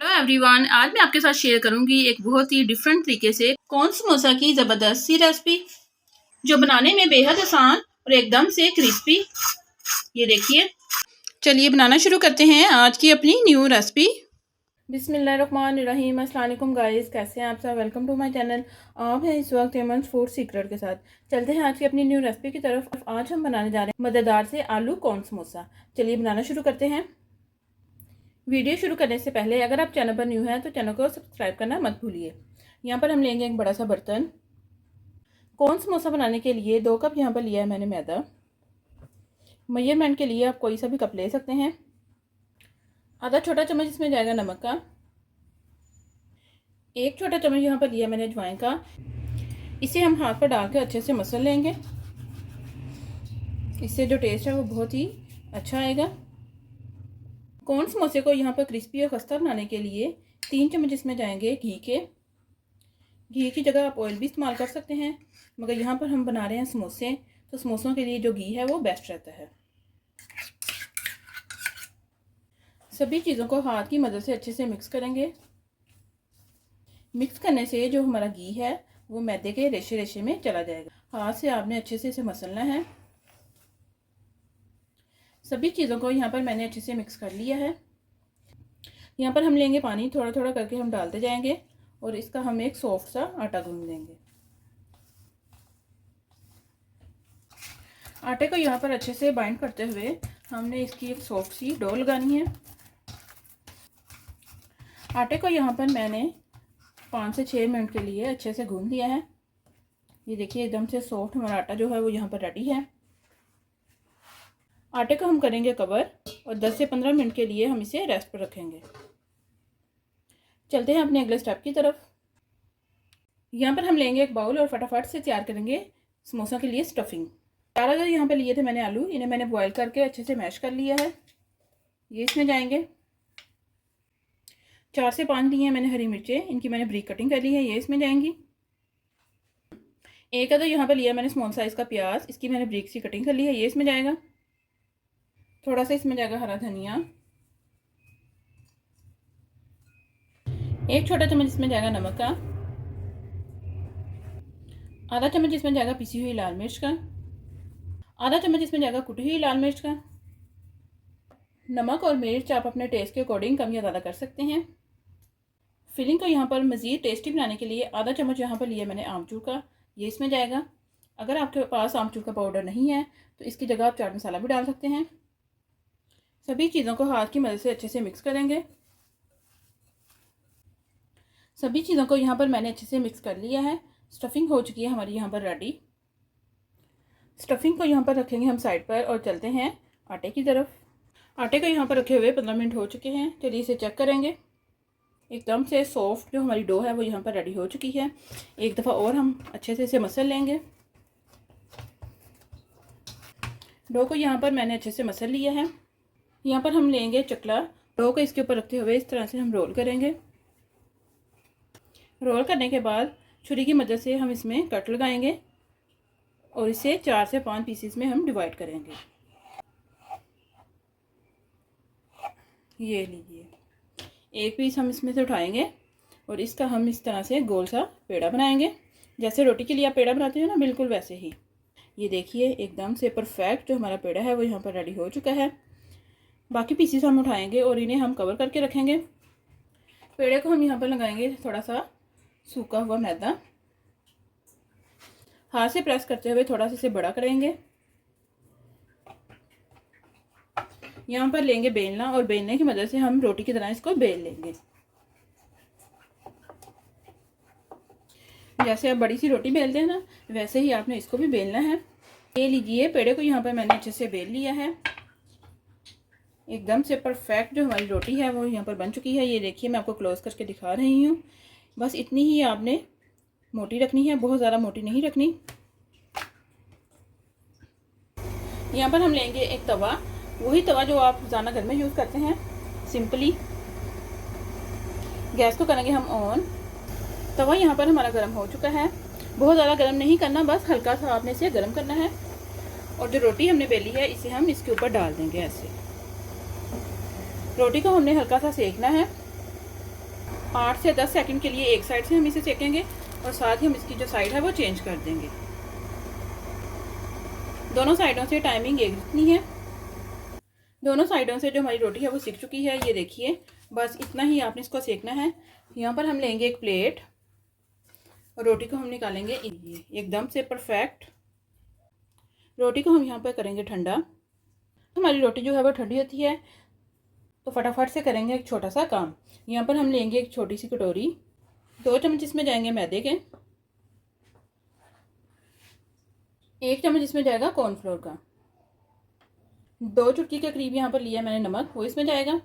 Hello everyone, आज मैं आपके साथ शेयर करूंगी एक बहुत ही डिफरेंट तरीके से कॉर्न समोसा की ज़बरदस्त सी रेसिपी जो बनाने में बेहद आसान और एकदम से क्रिस्पी। ये देखिए, चलिए बनाना शुरू करते हैं आज की अपनी न्यू रेसिपी। बिस्मिल्लाहिर्रहमानिर्रहीम। अस्सलाम वालेकुम गाइस, कैसे हैं आप सब। Welcome to my channel. आप हैं इस वक्त एमन्स फूड सीक्रेट के साथ। चलते हैं आज की अपनी न्यू रेसिपी की तरफ। आज हम बनाने जा रहे हैं मज़ेदार से आलू कॉर्न समोसा। चलिए बनाना शुरू करते हैं। वीडियो शुरू करने से पहले अगर आप चैनल पर न्यू हैं तो चैनल को सब्सक्राइब करना मत भूलिए। यहाँ पर हम लेंगे एक बड़ा सा बर्तन। कॉर्न समोसा बनाने के लिए 2 कप यहाँ पर लिया है मैंने मैदा। मेजरमेंट के लिए आप कोई सा भी कप ले सकते हैं। आधा छोटा चम्मच इसमें जाएगा नमक का। 1 छोटा चम्मच यहाँ पर लिया मैंने अजवाइन का। इसे हम हाथ पर डाल के अच्छे से मसल लेंगे। इससे जो टेस्ट है वो बहुत ही अच्छा आएगा। कॉर्न समोसे को यहाँ पर क्रिस्पी और खस्ता बनाने के लिए 3 चम्मच इसमें जाएंगे घी के। घी की जगह आप ऑयल भी इस्तेमाल कर सकते हैं, मगर यहाँ पर हम बना रहे हैं समोसे, तो समोसों के लिए जो घी है वो बेस्ट रहता है। सभी चीज़ों को हाथ की मदद से अच्छे से मिक्स करेंगे। मिक्स करने से जो हमारा घी है वो मैदे के रेशे रेशे में चला जाएगा। हाथ से आपने अच्छे से इसे मसलना है। सभी चीज़ों को यहाँ पर मैंने अच्छे से मिक्स कर लिया है। यहाँ पर हम लेंगे पानी, थोड़ा थोड़ा करके हम डालते जाएंगे और इसका हम एक सॉफ्ट सा आटा गूंद लेंगे। आटे को यहाँ पर अच्छे से बाइंड करते हुए हमने इसकी एक सॉफ्ट सी डो लगानी है। आटे को यहाँ पर मैंने 5 से 6 मिनट के लिए अच्छे से गूंद लिया है। ये देखिए, एकदम से सॉफ्ट हमारा आटा जो है वो यहाँ पर रेडी है। आटे को हम करेंगे कवर और 10 से 15 मिनट के लिए हम इसे रेस्ट पर रखेंगे। चलते हैं अपने अगले स्टेप की तरफ। यहाँ पर हम लेंगे एक बाउल और फटाफट से तैयार करेंगे समोसा के लिए स्टफिंग। 4 यहाँ पर लिए थे मैंने आलू, इन्हें मैंने बॉयल करके अच्छे से मैश कर लिया है। ये इसमें जाएंगे। 4 से 5 लिए हैं मैंने हरी मिर्चें, इनकी मैंने ब्रीक कटिंग कर ली है, ये इसमें जाएंगी। 1 अदर यहाँ पर लिया मैंने स्मॉल साइज़ का प्याज, इसकी मैंने ब्रीक सी कटिंग कर ली है, ये इसमें जाएगा। थोड़ा सा इसमें जाएगा हरा धनिया। 1 छोटा चम्मच इसमें जाएगा नमक का। आधा चम्मच इसमें जाएगा पिसी हुई लाल मिर्च का। आधा चम्मच इसमें जाएगा कुटी हुई लाल मिर्च का। नमक और मिर्च आप अपने टेस्ट के अकॉर्डिंग कम या ज़्यादा कर सकते हैं। फिलिंग को यहाँ पर मज़ीद टेस्टी बनाने के लिए आधा चम्मच यहाँ पर लिया मैंने आमचूर का, ये इसमें जाएगा। अगर आपके पास आमचूर का पाउडर नहीं है तो इसकी जगह आप चाट मसाला भी डाल सकते हैं। सभी चीज़ों को हाथ की मदद से अच्छे से मिक्स करेंगे। सभी चीज़ों को यहाँ पर मैंने अच्छे से मिक्स कर लिया है। स्टफिंग हो चुकी है हमारी यहाँ पर रेडी। स्टफिंग को यहाँ पर रखेंगे हम साइड पर और चलते हैं आटे की तरफ। आटे को यहाँ पर रखे हुए 15 मिनट हो चुके हैं। चलिए इसे चेक करेंगे। एकदम से सॉफ्ट जो हमारी डो है वो यहाँ पर रेडी हो चुकी है। एक दफ़ा और हम अच्छे से इसे मसल लेंगे। डो को यहाँ पर मैंने अच्छे से मसल लिया है। यहाँ पर हम लेंगे चकला। डो को इसके ऊपर रखते हुए इस तरह से हम रोल करेंगे। रोल करने के बाद छुरी की मदद से हम इसमें कट लगाएंगे और इसे 4 से 5 पीसेस में हम डिवाइड करेंगे। ये लीजिए, एक पीस हम इसमें से उठाएंगे और इसका हम इस तरह से गोल सा पेड़ा बनाएंगे। जैसे रोटी के लिए आप पेड़ा बनाते हो ना, बिल्कुल वैसे ही। ये देखिए, एकदम से परफेक्ट जो हमारा पेड़ा है वो यहाँ पर रेडी हो चुका है। बाकी पीसेस हम उठाएंगे और इन्हें हम कवर करके रखेंगे। पेड़े को हम यहाँ पर लगाएंगे थोड़ा सा सूखा हुआ मैदा। हाथ से प्रेस करते हुए थोड़ा सा इसे बड़ा करेंगे। यहाँ पर लेंगे बेलना और बेलने की मदद से हम रोटी की तरह इसको बेल लेंगे। जैसे आप बड़ी सी रोटी बेलते हैं ना, वैसे ही आपने इसको भी बेलना है। ये लीजिए, पेड़े को यहाँ पर मैंने अच्छे से बेल लिया है। एकदम से परफेक्ट जो हमारी रोटी है वो यहाँ पर बन चुकी है। ये देखिए, मैं आपको क्लोज करके दिखा रही हूँ। बस इतनी ही आपने मोटी रखनी है, बहुत ज़्यादा मोटी नहीं रखनी। यहाँ पर हम लेंगे एक तवा, वही तवा जो आप रोज़ाना घर में यूज़ करते हैं। सिंपली गैस को करेंगे हम ऑन। तवा यहाँ पर हमारा गर्म हो चुका है। बहुत ज़्यादा गर्म नहीं करना, बस हल्का सा आपने इसे गर्म करना है। और जो रोटी हमने बेली है इसे हम इसके ऊपर डाल देंगे। ऐसे रोटी को हमने हल्का सा सेकना है। 8 से 10 सेकंड के लिए एक साइड से हम इसे सेकेंगे और साथ ही हम इसकी जो साइड है वो चेंज कर देंगे। दोनों साइडों से टाइमिंग एक जितनी है। दोनों साइडों से जो हमारी रोटी है वो सिक चुकी है, ये देखिए। बस इतना ही आपने इसको सेकना है। यहाँ पर हम लेंगे एक प्लेट और रोटी को हम निकालेंगे एकदम से परफेक्ट। रोटी को हम यहाँ पर करेंगे ठंडा। हमारी रोटी जो है वो ठंडी होती है तो फटाफट से करेंगे एक छोटा सा काम। यहाँ पर हम लेंगे एक छोटी सी कटोरी, 2 चम्मच इसमें जाएंगे मैदे के, 1 चम्मच इसमें जाएगा कॉर्नफ्लोर का, 2 चुटकी के करीब यहाँ पर लिया मैंने नमक, वो इसमें जाएगा।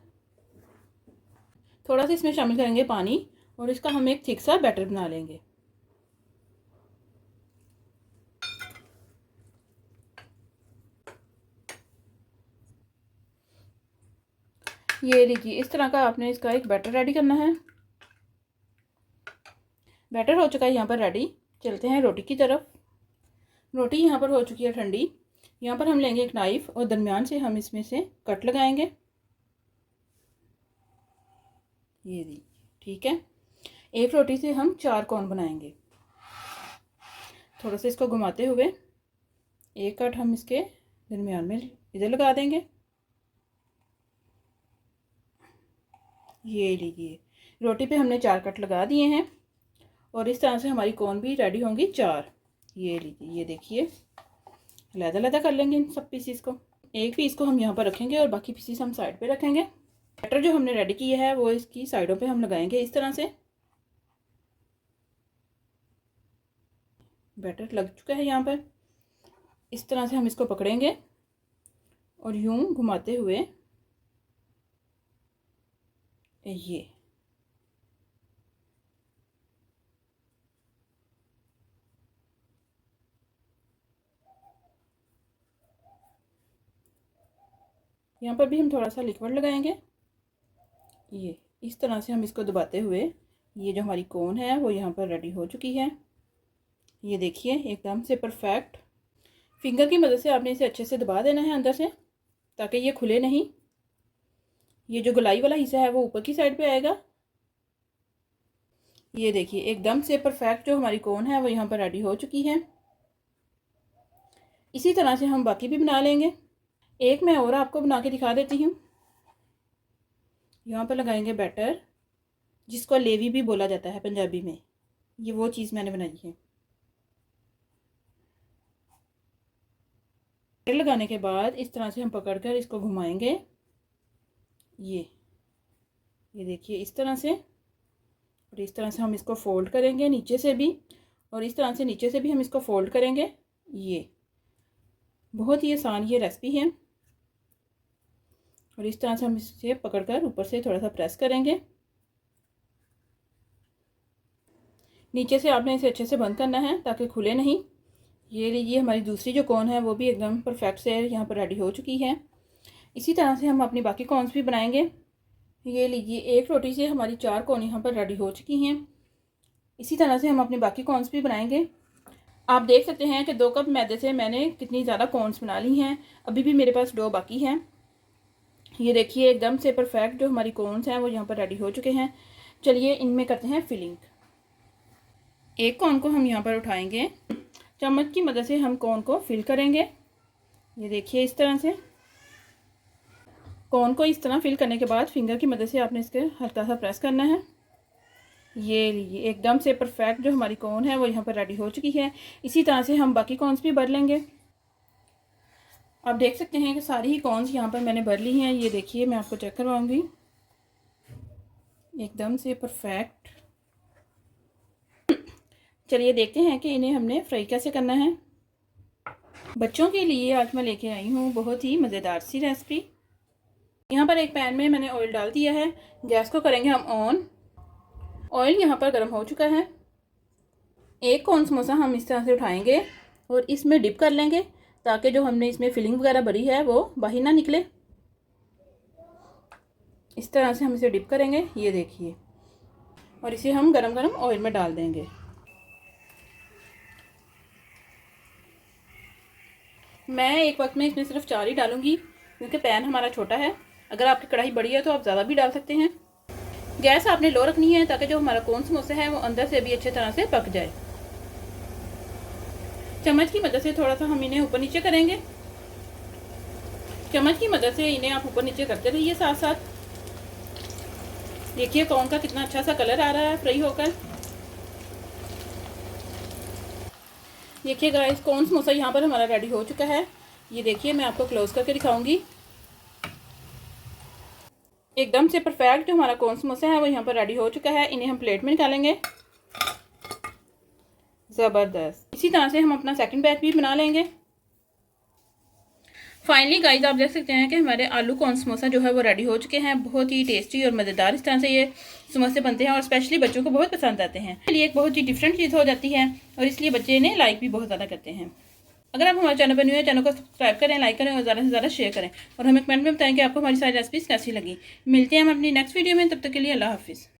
थोड़ा सा इसमें शामिल करेंगे पानी और इसका हम एक थिक सा बैटर बना लेंगे। ये लीजिए, इस तरह का आपने इसका एक बैटर रेडी करना है। बैटर हो चुका है यहाँ पर रेडी। चलते हैं रोटी की तरफ। रोटी यहाँ पर हो चुकी है ठंडी। यहाँ पर हम लेंगे एक नाइफ और दरमियान से हम इसमें से कट लगाएंगे। ये लीजिए, ठीक है। एक रोटी से हम 4 कोन बनाएंगे। थोड़ा सा इसको घुमाते हुए एक कट हम इसके दरमियान में इधर लगा देंगे। ये लीजिए, रोटी पे हमने 4 कट लगा दिए हैं और इस तरह से हमारी कोन भी रेडी होंगी 4। ये लीजिए, ये देखिए, अलग-अलग कर लेंगे इन सब पीसीस को। एक पीस को हम यहाँ पर रखेंगे और बाकी पीसीस हम साइड पे रखेंगे। बैटर जो हमने रेडी किया है वो इसकी साइडों पे हम लगाएंगे इस तरह से। बैटर लग चुका है यहाँ पर। इस तरह से हम इसको पकड़ेंगे और यूं घुमाते हुए ये यहाँ पर भी हम थोड़ा सा लिक्विड लगाएंगे। ये इस तरह से हम इसको दबाते हुए ये जो हमारी कोन है वो यहाँ पर रेडी हो चुकी है। ये देखिए, एकदम से परफेक्ट। फिंगर की मदद से आपने इसे अच्छे से दबा देना है अंदर से ताकि ये खुले नहीं। ये जो गोलाई वाला हिस्सा है वो ऊपर की साइड पे आएगा। ये देखिए, एकदम से परफेक्ट जो हमारी कोन है वो यहाँ पर रेडी हो चुकी है। इसी तरह से हम बाकी भी बना लेंगे। एक मैं और आपको बना के दिखा देती हूँ। यहाँ पर लगाएंगे बैटर, जिसको लेवी भी बोला जाता है पंजाबी में। ये वो चीज़ मैंने बनाई है। बैटर लगाने के बाद इस तरह से हम पकड़कर इसको घुमाएंगे। ये देखिए, इस तरह से। और इस तरह से हम इसको फोल्ड करेंगे नीचे से भी, और इस तरह से नीचे से भी हम इसको फोल्ड करेंगे। ये बहुत ही आसान ये रेसिपी है। और इस तरह से हम इसे पकड़कर ऊपर से थोड़ा सा प्रेस करेंगे। नीचे से आपने इसे अच्छे से बंद करना है ताकि खुले नहीं। ये लीजिए, हमारी दूसरी जो कोन है वो भी एकदम परफेक्ट से यहाँ पर रेडी हो चुकी है। इसी तरह से हम अपनी बाकी कॉर्न्स भी बनाएंगे। ये लीजिए, एक रोटी से हमारी 4 कोन यहाँ पर रेडी हो चुकी हैं। इसी तरह से हम अपनी बाकी कॉर्न्स भी बनाएंगे। आप देख सकते हैं कि 2 कप मैदे से मैंने कितनी ज़्यादा कॉर्न्स बना ली हैं। अभी भी मेरे पास डो बाकी है। ये देखिए, एकदम से परफेक्ट जो हमारी कॉर्न्स हैं वो यहाँ पर रेडी हो चुके हैं। चलिए इनमें करते हैं फिलिंग। एक कॉर्न को हम यहाँ पर उठाएंगे, चम्मच की मदद से हम कॉर्न को फिल करेंगे। ये देखिए, इस तरह से कॉर्न को इस तरह फिल करने के बाद फिंगर की मदद से आपने इसके हल्का सा प्रेस करना है। ये लीजिए, एकदम से परफेक्ट जो हमारी कॉर्न है वो यहाँ पर रेडी हो चुकी है। इसी तरह से हम बाकी कॉर्न्स भी भर लेंगे। आप देख सकते हैं कि सारी ही कॉर्न्स यहाँ पर मैंने भर ली हैं। ये देखिए, मैं आपको चेक करवाऊंगी, एकदम से परफेक्ट। चलिए देखते हैं कि इन्हें हमने फ्राई कैसे करना है। बच्चों के लिए आज मैं लेके आई हूँ बहुत ही मज़ेदार सी रेसिपी। यहाँ पर एक पैन में मैंने ऑयल डाल दिया है। गैस को करेंगे हम ऑन। ऑयल यहाँ पर गर्म हो चुका है। एक कॉर्न समोसा हम इस तरह से उठाएंगे और इसमें डिप कर लेंगे ताकि जो हमने इसमें फिलिंग वगैरह भरी है वो बाहर ना निकले। इस तरह से हम इसे डिप करेंगे। ये देखिए, और इसे हम गरम गरम ऑयल में डाल देंगे। मैं एक वक्त में इसमें सिर्फ 4 ही डालूंगी क्योंकि पैन हमारा छोटा है। अगर आपकी कढ़ाई बड़ी है तो आप ज़्यादा भी डाल सकते हैं। गैस आपने लो रखनी है ताकि जो हमारा कॉर्न समोसा है वो अंदर से भी अच्छे तरह से पक जाए। चम्मच की मदद से थोड़ा सा हम इन्हें ऊपर नीचे करेंगे। चम्मच की मदद से इन्हें आप ऊपर नीचे करते रहिए साथ साथ। देखिए कॉर्न का कितना अच्छा सा कलर आ रहा है फ्राई होकर। देखिए गाइस, कॉर्न समोसा यहाँ पर हमारा रेडी हो चुका है। ये देखिए, मैं आपको क्लोज करके दिखाऊंगी। एकदम से परफेक्ट जो हमारा कॉर्न समोसा है वो यहाँ पर रेडी हो चुका है। इन्हें हम प्लेट में निकालेंगे। ज़बरदस्त। इसी तरह से हम अपना सेकंड बैच भी बना लेंगे। फाइनली गाइस, आप देख सकते हैं कि हमारे आलू कॉर्न समोसा जो है वो रेडी हो चुके हैं। बहुत ही टेस्टी और मज़ेदार इस तरह से ये समोसे बनते हैं और स्पेशली बच्चों को बहुत पसंद आते हैं। इसलिए एक बहुत ही डिफरेंट चीज़ हो जाती है और इसलिए बच्चे इन्हें लाइक भी बहुत ज़्यादा करते हैं। अगर आप हमारे चैनल पर न्यू है, चैनल को सब्सक्राइब करें, लाइक करें और ज़्यादा से ज़्यादा शेयर करें और हमें कमेंट में बताएं कि आपको हमारी सारी रेसिपीज़ कैसी लगी। मिलते हैं हम अपनी नेक्स्ट वीडियो में, तब तक के लिए अल्लाह हाफिज़।